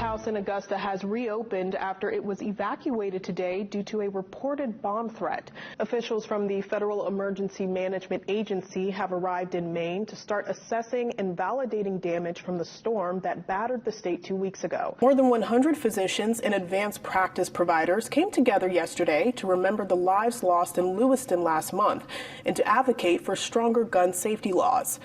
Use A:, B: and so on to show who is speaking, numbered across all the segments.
A: courthouse in Augusta has reopened after it was evacuated today due to a reported bomb threat. Officials from the Federal Emergency Management Agency have arrived in Maine to start assessing and validating damage from the storm that battered the state 2 weeks ago. More than 100 physicians and advanced practice providers came together yesterday to remember the lives lost in Lewiston last month and to advocate for stronger gun safety laws.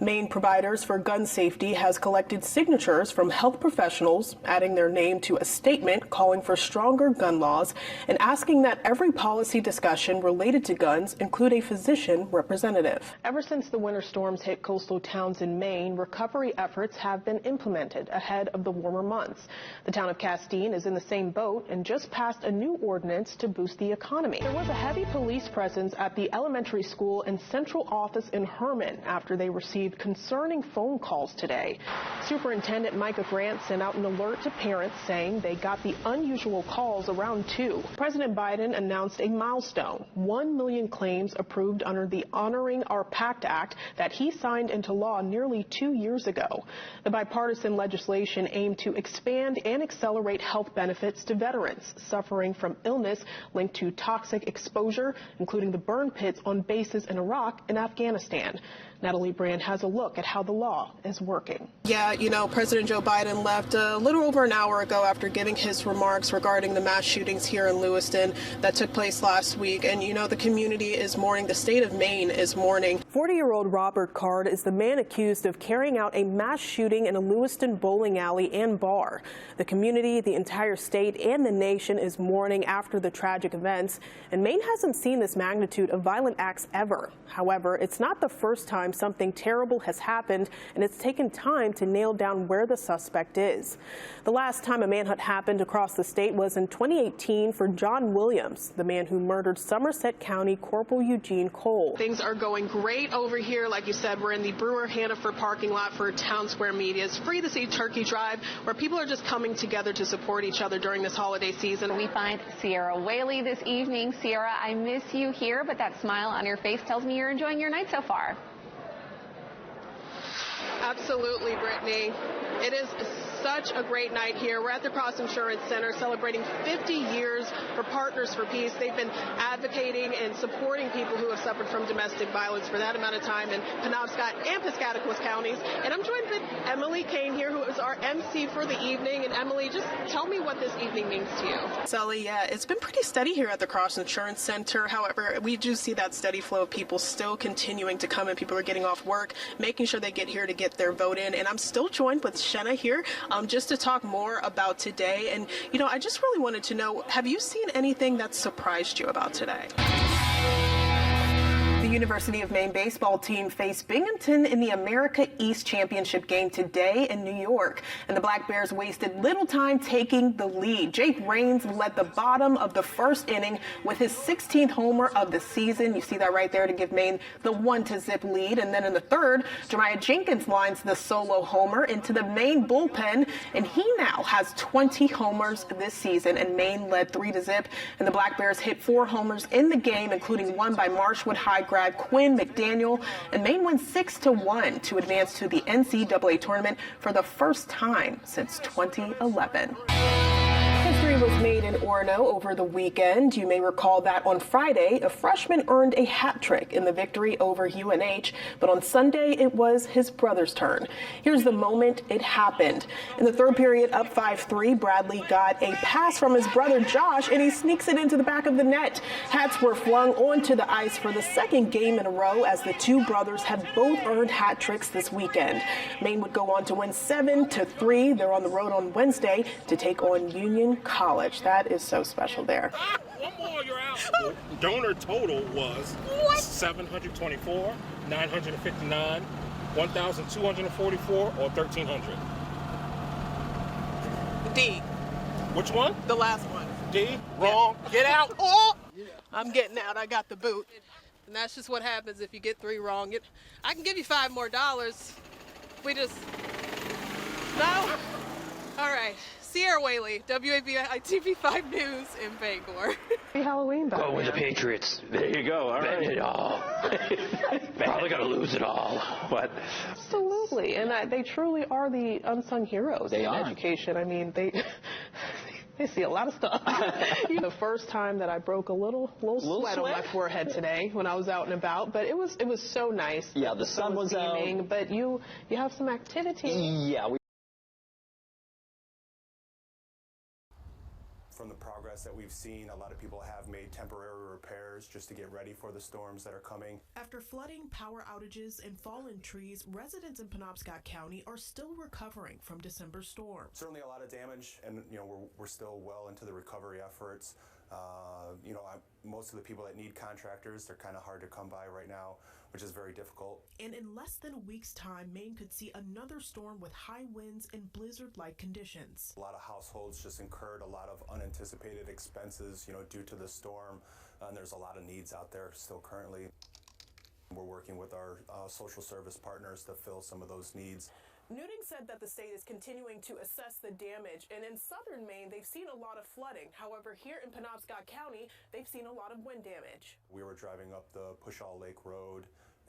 A: Maine Providers for Gun Safety has collected signatures from health professionals, adding their name to a statement calling for stronger gun laws and asking that every policy discussion related to guns include a physician representative. Ever since the winter storms hit coastal towns in Maine, recovery efforts have been implemented ahead of the warmer months. The town of Castine is in the same boat and just passed a new ordinance to boost the economy. There was a heavy police presence at the elementary school and central office in Herman after they received concerning phone calls today. Superintendent Micah Grant sent out an alert to parents saying they got the unusual calls around 2. President Biden announced a milestone, 1 million claims approved under the Honoring Our Pact Act that he signed into law nearly 2 years ago. The bipartisan legislation aimed to expand and accelerate health benefits to veterans suffering from illness linked to toxic exposure, including the burn pits on bases in Iraq and Afghanistan. Natalie Brand has a look at how the law is working. Yeah, you know, President Joe Biden left a little over an hour ago after giving his remarks regarding the mass shootings here in Lewiston that took place last week. And, you know, the community is mourning. The state of Maine is mourning. 40-year-old Robert Card is the man accused of carrying out a mass shooting in a Lewiston bowling alley and bar. The community, the entire state, and the nation is mourning after the tragic events. And Maine hasn't seen this magnitude of violent acts ever. However, it's not the first time something terrible has happened, and it's taken time to nail down where the suspect is. The last time a manhunt happened across the state was in 2018 for John Williams, the man who murdered Somerset County Corporal Eugene Cole. Things are going great over here. Like you said, we're in the Brewer Hannaford parking lot for Town Square Media. It's free to see Turkey Drive, where people are just coming together to support each other during this holiday season.
B: We find Sierra Whaley this evening. Sierra, I miss you here, but that smile on your face tells me you're enjoying your night so far.
A: Absolutely, Brittany. It is such a great night here. We're at the Cross Insurance Center celebrating 50 years for Partners for Peace. They've been advocating and supporting people who have suffered from domestic violence for that amount of time in Penobscot and Piscataquis counties. And I'm joined with Emily Kane here, who is our MC for the evening. And Emily, just tell me what this evening means to you. Sally, yeah, it's been pretty steady here at the Cross Insurance Center. However, we do see that steady flow of people still continuing to come, and people are getting off work, making sure they get here to get their vote in. And I'm still joined with Shenna here just to talk more about today. And, you know, I just really wanted to know, have you seen anything that surprised you about today? The University of Maine baseball team faced Binghamton in the America East Championship game today in New York, and the Black Bears wasted little time taking the lead. Jake Raines led the bottom of the first inning with his 16th homer of the season. You see that right there to give Maine the 1-0 lead. And then in the third, Jemiah Jenkins lines the solo homer into the Maine bullpen, and he now has 20 homers this season, and Maine led 3-0. And the Black Bears hit 4 homers in the game, including one by Marshwood High grad Quinn McDaniel, and Maine wins 6-1 to advance to the NCAA tournament for the first time since 2011. History was made in Orono over the weekend. You may recall that on Friday, a freshman earned a hat trick in the victory over UNH, but on Sunday, it was his brother's turn. Here's the moment it happened. In the third period, up 5-3, Bradley got a pass from his brother Josh, and he sneaks it into the back of the net. Hats were flung onto the ice for the second game in a row, as the two brothers have both earned hat tricks this weekend. Maine would go on to win 7-3. They're on the road on Wednesday to take on Union College. That is so special there.
C: One more, you're out. Donor total was 724, 959, 1,244, or 1,300.
A: D.
C: Which one?
A: The last one.
C: D. Wrong.
A: Yeah.
C: Get out.
A: Oh! I'm getting out. I got the boot. And that's just what happens if you get 3 wrong. I can give you $5 more. We just... No? All right.
D: Sierra Whaley, WABI-TV5 News in Bangor.
A: Happy Halloween,
E: Go with the Patriots. There you go. All right. Win it all. Probably going to lose it all. But
A: absolutely, and they truly are the unsung heroes in education. I mean, they see a lot of stuff. The first time that I broke a little sweat on my forehead today when I was out and about, but it was so nice.
F: Yeah, the sun was
A: beaming,
F: out.
A: But you have some activity.
F: Yeah.
G: From the progress that we've seen, a lot of people have made temporary repairs just to get ready for the storms that are coming.
H: After flooding, power outages, and fallen trees, residents in Penobscot County are still recovering from December storms.
G: Certainly a lot of damage, and we're still well into the recovery efforts. Most of the people that need contractors, they're kind of hard to come by right now, which is very difficult.
H: And in less than a week's time, Maine could see another storm with high winds and blizzard-like conditions.
G: A lot of households just incurred a lot of unanticipated expenses, due to the storm, and there's a lot of needs out there still currently. We're working with our social service partners to fill some of those needs.
H: Newting said that the state is continuing to assess the damage, and in southern Maine, they've seen a lot of flooding. However, here in Penobscot County, they've seen a lot of wind damage.
G: We were driving up the Pushaw Lake Road,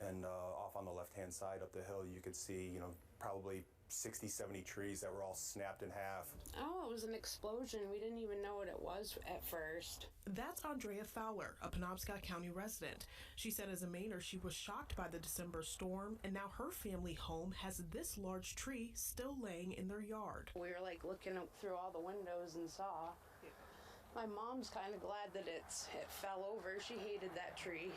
G: and off on the left-hand side up the hill, you could see, probably 60, 70 trees that were all snapped in half.
I: Oh, it was an explosion. We didn't even know what it was at first.
H: That's Andrea Fowler, a Penobscot County resident. She said as a Mainer, she was shocked by the December storm, and now her family home has this large tree still laying in their yard.
I: We were like looking up through all the windows and saw. My mom's kind of glad that it fell over. She hated that tree.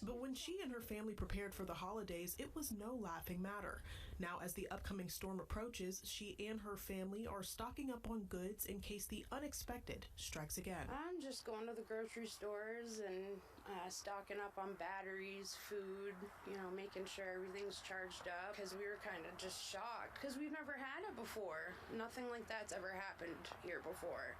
H: But when she and her family prepared for the holidays, it was no laughing matter. Now, as the upcoming storm approaches, she and her family are stocking up on goods in case the unexpected strikes again.
I: I'm just going to the grocery stores and stocking up on batteries, food, making sure everything's charged up, because we were kind of just shocked because we've never had it before. Nothing like that's ever happened here before.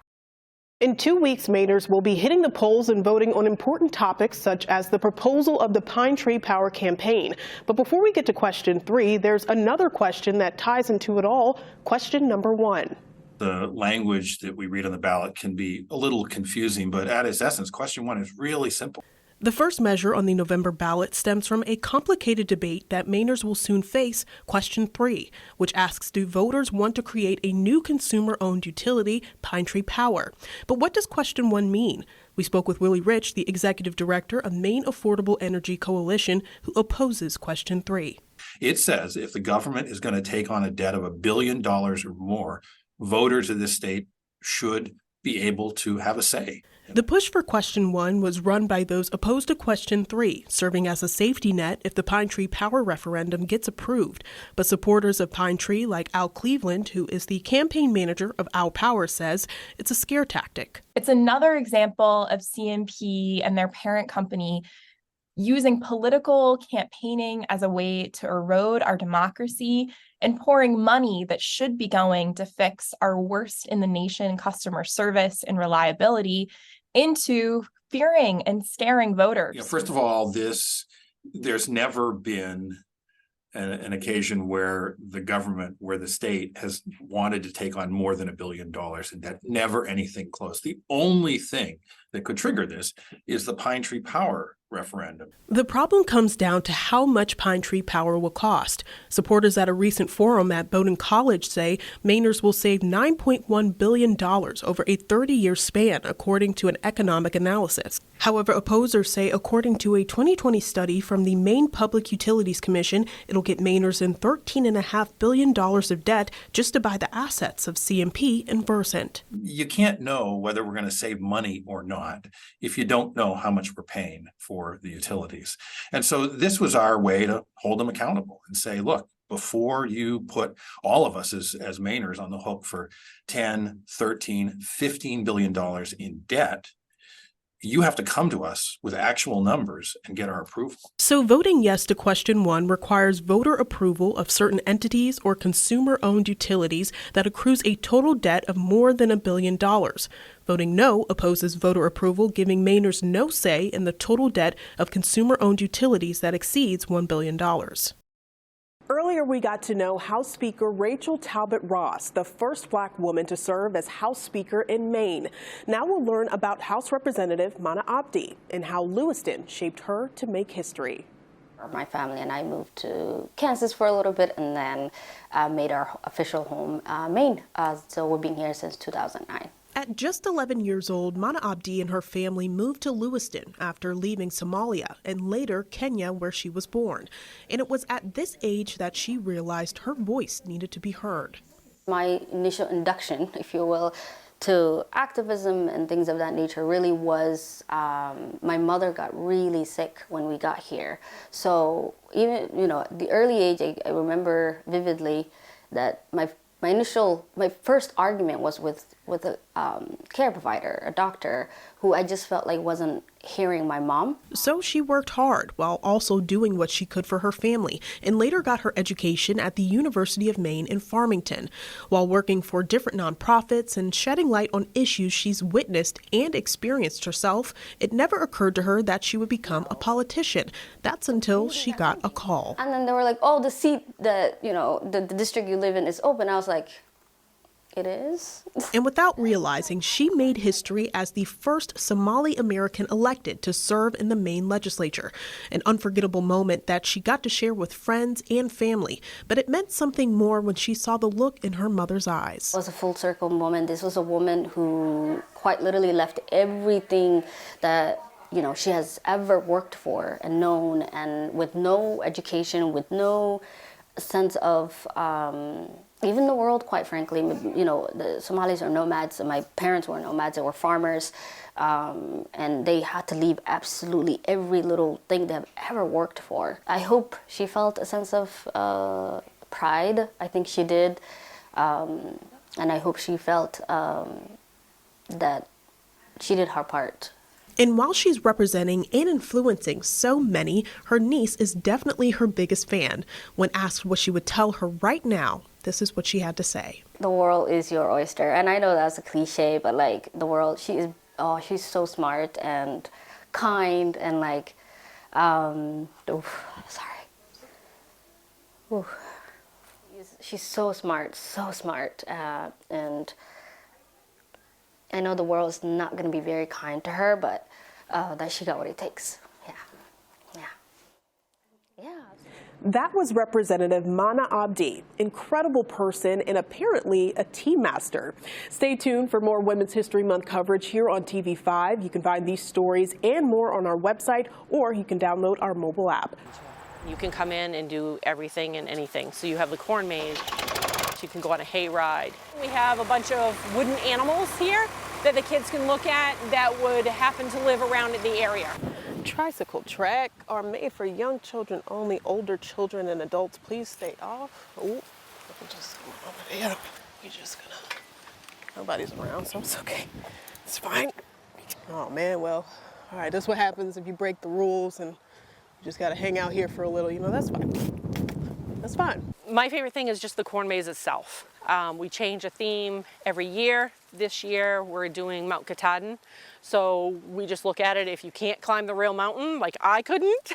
A: In 2 weeks, Mainers will be hitting the polls and voting on important topics such as the proposal of the Pine Tree Power campaign. But before we get to question 3, there's another question that ties into it all. Question number 1.
J: The language that we read on the ballot can be a little confusing, but at its essence, question 1 is really simple.
H: The first measure on the November ballot stems from a complicated debate that Mainers will soon face, question 3, which asks, do voters want to create a new consumer-owned utility, Pine Tree Power? But what does question 1 mean? We spoke with Whaley Rich, the executive director of Maine Affordable Energy Coalition, who opposes question 3.
J: It says if the government is going to take on a debt of $1 billion or more, voters of this state should be able to have a say.
H: The push for question 1 was run by those opposed to question 3, serving as a safety net if the Pine Tree Power referendum gets approved. But supporters of Pine Tree, like Al Cleveland, who is the campaign manager of Al Power, says it's a scare tactic.
K: It's another example of CMP and their parent company using political campaigning as a way to erode our democracy and pouring money that should be going to fix our worst in the nation customer service and reliability into fearing and scaring voters.
J: First of all, there's never been an occasion where the government, where the state has wanted to take on more than $1 billion in debt. Never anything close. The only thing that could trigger this is the Pine Tree Power referendum.
H: The problem comes down to how much Pine Tree Power will cost. Supporters at a recent forum at Bowdoin College say Mainers will save $9.1 billion over a 30-year span, according to an economic analysis. However, opposers say, according to a 2020 study from the Maine Public Utilities Commission, it'll get Mainers in $13.5 billion of debt just to buy the assets of CMP and Versant.
J: You can't know whether we're going to save money or not if you don't know how much we're paying for the utilities. And so this was our way to hold them accountable and say, look, before you put all of us as Mainers on the hook for $10, $13, $15 billion in debt, you have to come to us with actual numbers and get our approval.
H: So voting yes to question 1 requires voter approval of certain entities or consumer-owned utilities that accrues a total debt of more than $1 billion. Voting no opposes voter approval, giving Mainers no say in the total debt of consumer-owned utilities that exceeds $1 billion. Earlier
A: Earlier, we got to know House Speaker Rachel Talbot Ross, the first Black woman to serve as House Speaker in Maine. Now we'll learn about House Representative Mana Abdi and how Lewiston shaped her to make history.
F: My family and I moved to Kansas for a little bit and then made our official home Maine. So we've been here since 2009.
H: At just 11 years old, Mana Abdi and her family moved to Lewiston after leaving Somalia and later Kenya, where she was born. And it was at this age that she realized her voice needed to be heard.
F: My initial induction, if you will, to activism and things of that nature really was my mother got really sick when we got here. So even, at the early age, I remember vividly that my first argument was with a care provider, a doctor, who I just felt like wasn't hearing my mom.
H: So she worked hard while also doing what she could for her family and later got her education at the University of Maine in Farmington. While working for different nonprofits and shedding light on issues she's witnessed and experienced herself, it never occurred to her that she would become a politician. That's until she got a call.
F: And then they were like, oh, the seat that, the district you live in is open. I was like, it is?
H: And without realizing, she made history as the first Somali American elected to serve in the Maine legislature. An unforgettable moment that she got to share with friends and family. But it meant something more when she saw the look in her mother's eyes.
F: It was a full circle moment. This was a woman who quite literally left everything that she has ever worked for and known, and with no education, with no sense of even the world, quite frankly. The Somalis are nomads, and my parents were nomads. They were farmers, and they had to leave absolutely every little thing they've ever worked for. I hope she felt a sense of pride. I think she did, and I hope she felt that she did her part.
H: And while she's representing and influencing so many, her niece is definitely her biggest fan. When asked what she would tell her right now, this is what she had to say.
F: The world is your oyster. And I know that's a cliche, but the world, she's so smart and kind and she's so smart. And I know the world is not going to be very kind to her, but that she got what it takes. Yeah.
A: That was Representative Mana Abdi, incredible person and apparently a team master. Stay tuned for more Women's History Month coverage here on TV5. You can find these stories and more on our website, or you can download our mobile app.
L: You can come in and do everything and anything. So you have the corn maze. You can go on a hay ride. We have a bunch of wooden animals here that the kids can look at that would happen to live around in the area.
A: Tricycle track are made for young children only. Older children and adults, please stay off. Oh, let me just come over there. We're just gonna, nobody's around, so it's okay. It's fine. Oh man, well, all right, that's what happens if you break the rules and you just gotta hang out here for a little, that's fine. That's fine.
L: My favorite thing is just the corn maze itself. We change a theme every year. This year we're doing Mount Katahdin. So we just look at it. If you can't climb the real mountain, like I couldn't,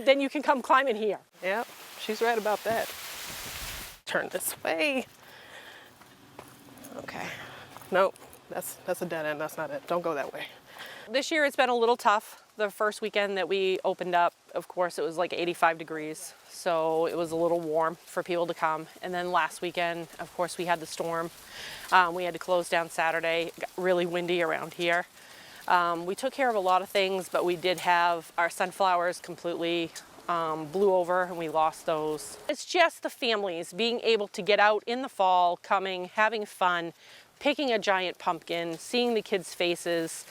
L: then you can come climb it here.
A: Yep, she's right about that. Turn this way. Okay. Nope, that's a dead end. That's not it. Don't go that way.
L: This year it's been a little tough. The first weekend that we opened up, of course, it was like 85 degrees. So it was a little warm for people to come. And then last weekend, of course, we had the storm. We had to close down Saturday. It got really windy around here. We took care of a lot of things, but we did have our sunflowers completely blew over and we lost those. It's just the families being able to get out in the fall, coming, having fun, picking a giant pumpkin, seeing the kids' faces,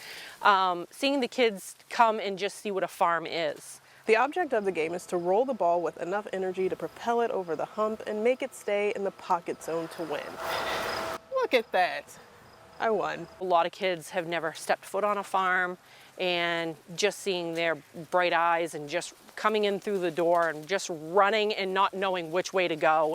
L: seeing the kids come and just see what a farm is.
A: The object of the game is to roll the ball with enough energy to propel it over the hump and make it stay in the pocket zone to win. Look at that. I won.
L: A lot of kids have never stepped foot on a farm, and just seeing their bright eyes and just coming in through the door and just running and not knowing which way to go.